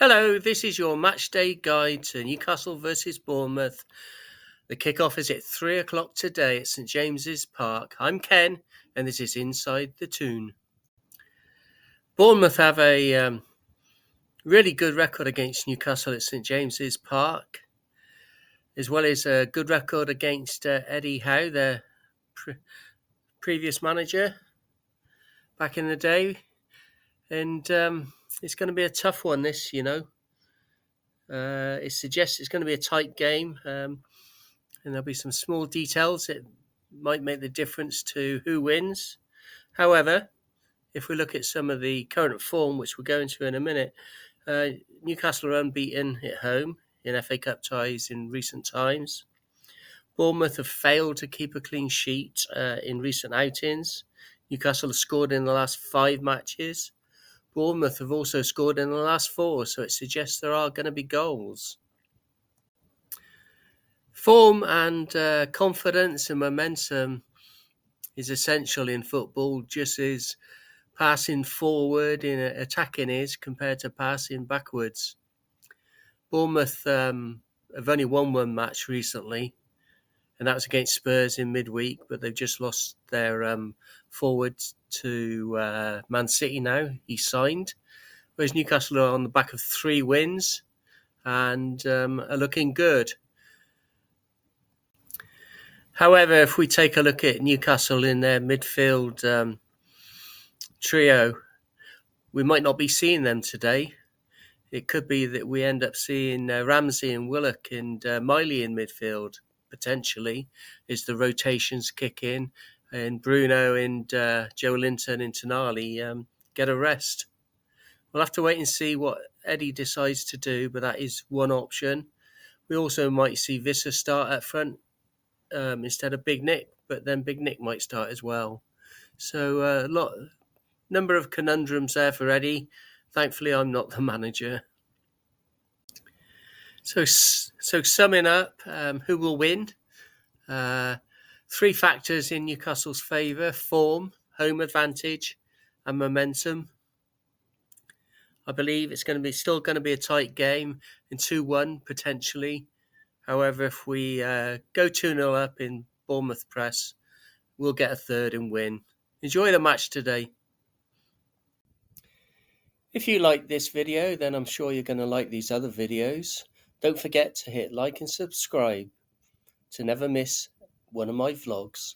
Hello, this is your match day guide to Newcastle versus Bournemouth. The kickoff is at 3 o'clock today at St James's Park. I'm Ken, and this is Inside the Toon. Bournemouth have a really good record against Newcastle at St James's Park, as well as a good record against Eddie Howe, their previous manager back in the day. And it's going to be a tough one, this, It suggests it's going to be a tight game, and there'll be some small details that might make the difference to who wins. However, if we look at some of the current form, which we'll go into in a minute, Newcastle are unbeaten at home in FA Cup ties in recent times. Bournemouth have failed to keep a clean sheet in recent outings. Newcastle have scored in the last 5 matches. Bournemouth have also scored in the last 4, so it suggests there are going to be goals. Form and confidence and momentum is essential in football, just as passing forward in attacking is compared to passing backwards. Bournemouth have only won one match recently, and that was against Spurs in midweek, but they've just lost their forward to Man City now. He signed, whereas Newcastle are on the back of 3 wins and are looking good. However, if we take a look at Newcastle in their midfield trio, we might not be seeing them today. It could be that we end up seeing Ramsey and Willock and Miley in midfield, potentially, as the rotations kick in and Bruno and Joe Linton and Tonali get a rest. We'll have to wait and see what Eddie decides to do, but that is one option. We also might see Visser start up front instead of Big Nick, but then Big Nick might start as well. So number of conundrums there for Eddie. Thankfully, I'm not the manager. So summing up, who will win? 3 factors in Newcastle's favour: form, home advantage, and momentum. I believe it's still going to be a tight game, and 2-1 potentially. However, if we go 2-0 up in Bournemouth press, we'll get a third and win. Enjoy the match today. If you like this video, then I'm sure you're going to like these other videos. Don't forget to hit like and subscribe to never miss one of my vlogs.